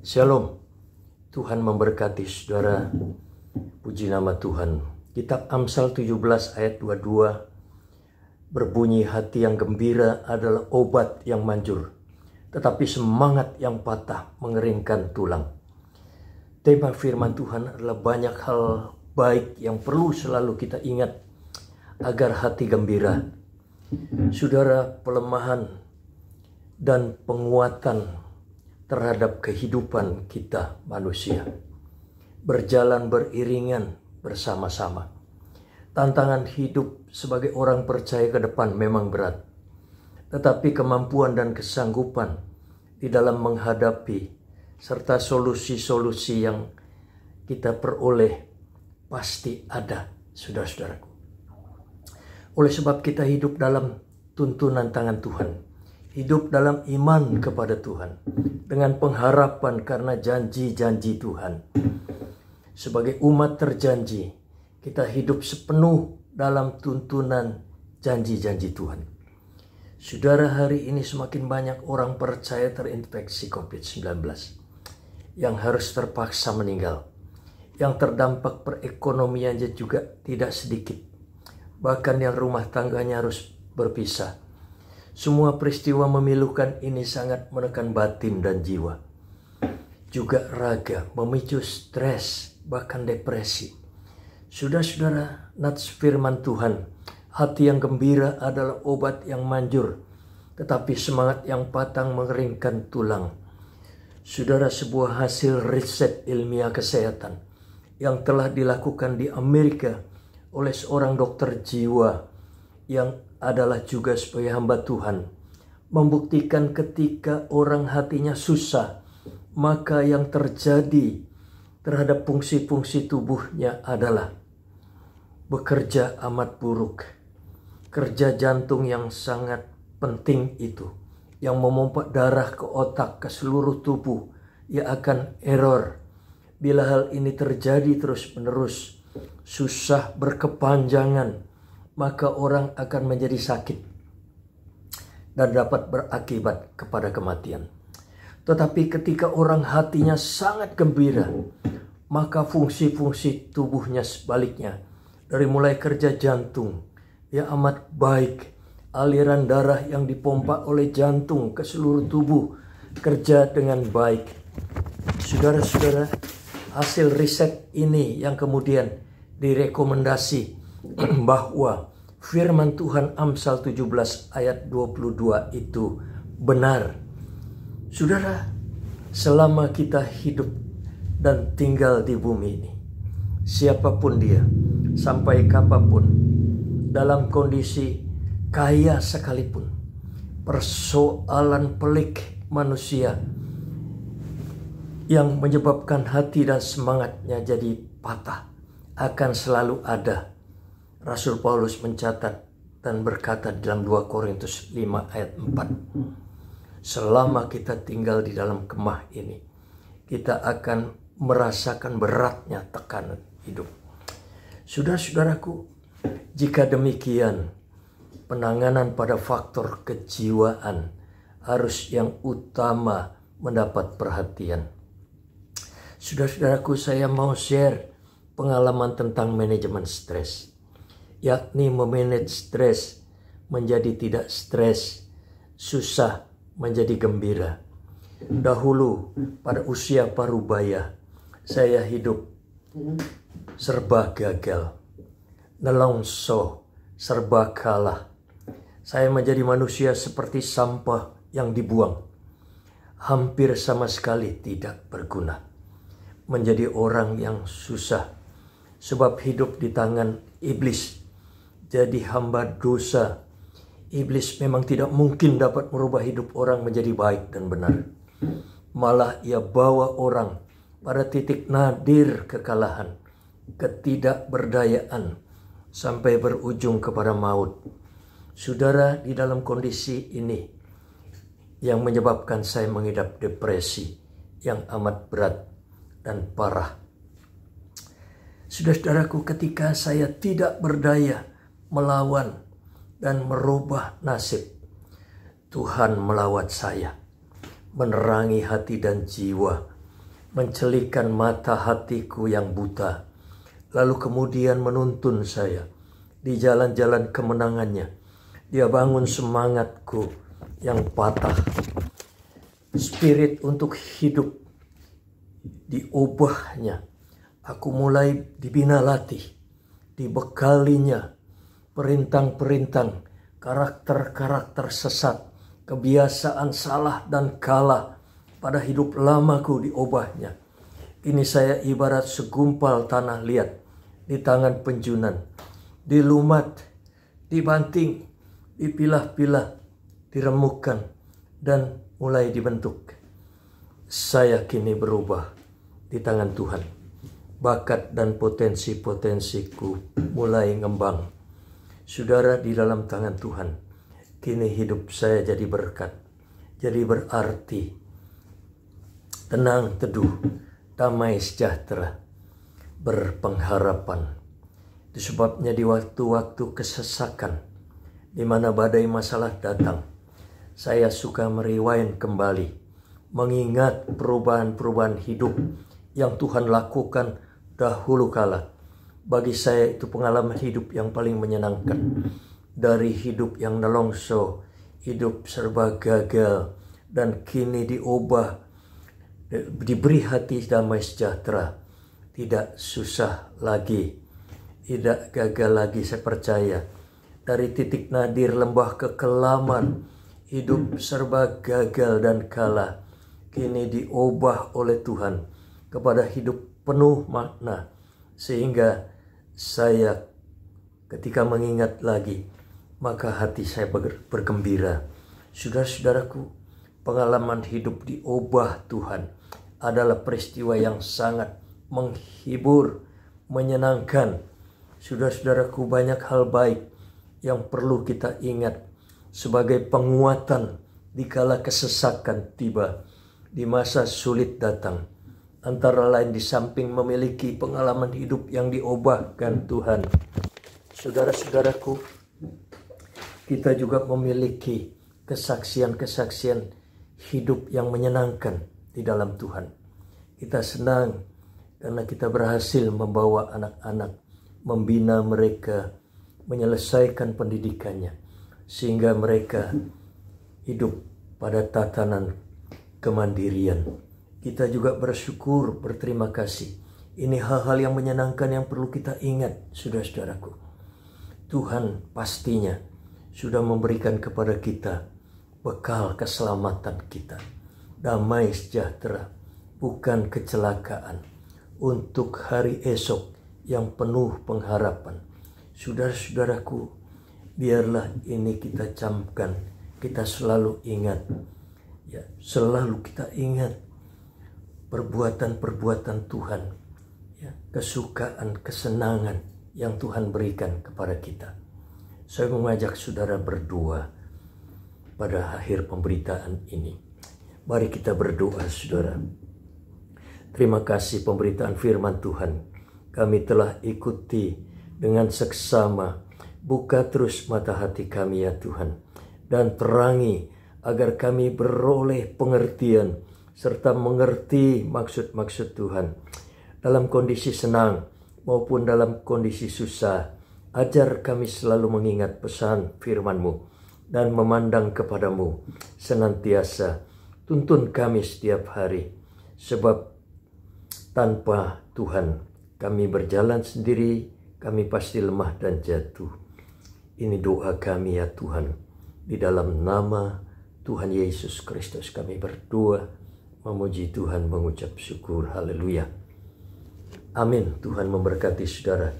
Shalom, Tuhan memberkati saudara. Puji nama Tuhan. Kitab Amsal 17 ayat 22 berbunyi, hati yang gembira adalah obat yang manjur, tetapi semangat yang patah mengeringkan tulang. Tema firman Tuhan adalah banyak hal baik yang perlu selalu kita ingat agar hati gembira. Saudara, pelemahan dan penguatan terhadap kehidupan kita manusia berjalan beriringan bersama-sama. Tantangan hidup sebagai orang percaya ke depan memang berat, tetapi kemampuan dan kesanggupan di dalam menghadapi serta solusi-solusi yang kita peroleh pasti ada, saudara-saudaraku. Oleh sebab kita hidup dalam tuntunan tangan Tuhan, hidup dalam iman kepada Tuhan, dengan pengharapan karena janji-janji Tuhan. Sebagai umat terjanji, kita hidup sepenuh dalam tuntunan janji-janji Tuhan. Saudara, hari ini semakin banyak orang percaya terinfeksi COVID-19, yang harus terpaksa meninggal, yang terdampak perekonomiannya juga tidak sedikit, bahkan yang rumah tangganya harus berpisah. Semua peristiwa memilukan ini sangat menekan batin dan jiwa. Juga raga, memicu stres, bahkan depresi. Saudara-saudara, nats firman Tuhan, hati yang gembira adalah obat yang manjur, tetapi semangat yang patah mengeringkan tulang. Saudara, sebuah hasil riset ilmiah kesehatan yang telah dilakukan di Amerika oleh seorang dokter jiwa yang adalah juga sebagai hamba Tuhan, membuktikan ketika orang hatinya susah, maka yang terjadi terhadap fungsi-fungsi tubuhnya adalah bekerja amat buruk. Kerja jantung yang sangat penting itu, yang memompa darah ke otak, ke seluruh tubuh, ia akan error. Bila hal ini terjadi terus-menerus, susah berkepanjangan, maka orang akan menjadi sakit dan dapat berakibat kepada kematian. Tetapi ketika orang hatinya sangat gembira, maka fungsi-fungsi tubuhnya sebaliknya, dari mulai kerja jantung, ya amat baik. Aliran darah yang dipompa oleh jantung ke seluruh tubuh kerja dengan baik. Saudara-saudara, hasil riset ini yang kemudian direkomendasi bahwa firman Tuhan Amsal 17 ayat 22 itu benar. Saudara, selama kita hidup dan tinggal di bumi ini, siapapun dia, sampai kapanpun, dalam kondisi kaya sekalipun, persoalan pelik manusia yang menyebabkan hati dan semangatnya jadi patah akan selalu ada. Rasul Paulus mencatat dan berkata dalam 2 Korintus 5 ayat 4. Selama kita tinggal di dalam kemah ini, kita akan merasakan beratnya tekanan hidup. Saudara-saudaraku, jika demikian, penanganan pada faktor kejiwaan harus yang utama mendapat perhatian. Saudara-saudaraku, saya mau share pengalaman tentang manajemen stres, yakni memanage stres menjadi tidak stres, susah menjadi gembira. Dahulu pada usia parubaya, saya hidup serba gagal, nelongso, serba kalah. Saya menjadi manusia seperti sampah yang dibuang, hampir sama sekali tidak berguna. Menjadi orang yang susah, sebab hidup di tangan iblis. Jadi hamba dosa. Iblis memang tidak mungkin dapat merubah hidup orang menjadi baik dan benar. Malah ia bawa orang pada titik nadir kekalahan, ketidakberdayaan, sampai berujung kepada maut. Saudara, di dalam kondisi ini yang menyebabkan saya mengidap depresi yang amat berat dan parah. Saudara-saudaraku, ketika saya tidak berdaya melawan dan merubah nasib, Tuhan melawat saya, menerangi hati dan jiwa, mencelikan mata hatiku yang buta, lalu kemudian menuntun saya di jalan-jalan kemenangannya. Dia bangun semangatku yang patah. Spirit untuk hidup diubahnya. Aku mulai dibina latih, dibekalinya perintang-perintang, karakter-karakter sesat, kebiasaan salah dan kalah pada hidup lamaku diubahnya. Ini saya ibarat segumpal tanah liat di tangan penjunan, dilumat, dibanting, dipilah-pilah, diremukkan, dan mulai dibentuk. Saya kini berubah di tangan Tuhan. Bakat dan potensi-potensiku mulai ngembang. Saudara, di dalam tangan Tuhan, kini hidup saya jadi berkat, jadi berarti, tenang teduh, damai sejahtera, berpengharapan. Itu sebabnya di waktu-waktu kesesakan, di mana badai masalah datang, saya suka merewind kembali, mengingat perubahan-perubahan hidup yang Tuhan lakukan dahulu kala. Bagi saya itu pengalaman hidup yang paling menyenangkan. Dari hidup yang nelongso, hidup serba gagal, dan kini diubah, diberi hati damai sejahtera. Tidak susah lagi, tidak gagal lagi, saya percaya. Dari titik nadir lembah kekelaman, hidup serba gagal dan kalah, kini diubah oleh Tuhan kepada hidup penuh makna. Sehingga saya ketika mengingat lagi, maka hati saya bergembira. Saudara-saudaraku, pengalaman hidup diubah Tuhan adalah peristiwa yang sangat menghibur, menyenangkan. Saudara-saudaraku, banyak hal baik yang perlu kita ingat sebagai penguatan dikala kesesakan tiba, di masa sulit datang. Antara lain di samping memiliki pengalaman hidup yang diubahkan Tuhan, saudara-saudaraku, kita juga memiliki kesaksian-kesaksian hidup yang menyenangkan di dalam Tuhan. Kita senang karena kita berhasil membawa anak-anak, membina mereka, menyelesaikan pendidikannya, sehingga mereka hidup pada tatanan kemandirian. Kita juga bersyukur, berterima kasih. Ini hal-hal yang menyenangkan yang perlu kita ingat, saudara-saudaraku. Tuhan pastinya sudah memberikan kepada kita bekal keselamatan kita. Damai sejahtera, bukan kecelakaan. Untuk hari esok yang penuh pengharapan. Saudara-saudaraku, biarlah ini kita camkan, kita selalu ingat. Ya, selalu kita ingat perbuatan-perbuatan Tuhan, ya, kesukaan, kesenangan yang Tuhan berikan kepada kita. Saya mengajak saudara berdoa pada akhir pemberitaan ini. Mari kita berdoa, saudara. Terima kasih pemberitaan firman Tuhan. Kami telah ikuti dengan seksama. Buka terus mata hati kami ya Tuhan, dan terangi agar kami beroleh pengertian serta mengerti maksud-maksud Tuhan. Dalam kondisi senang maupun dalam kondisi susah, ajar kami selalu mengingat pesan firman-Mu dan memandang kepadamu senantiasa. Tuntun kami setiap hari, sebab tanpa Tuhan kami berjalan sendiri, kami pasti lemah dan jatuh. Ini doa kami ya Tuhan, di dalam nama Tuhan Yesus Kristus kami berdoa, memuji Tuhan, mengucap syukur. Haleluya. Amin. Tuhan memberkati saudara.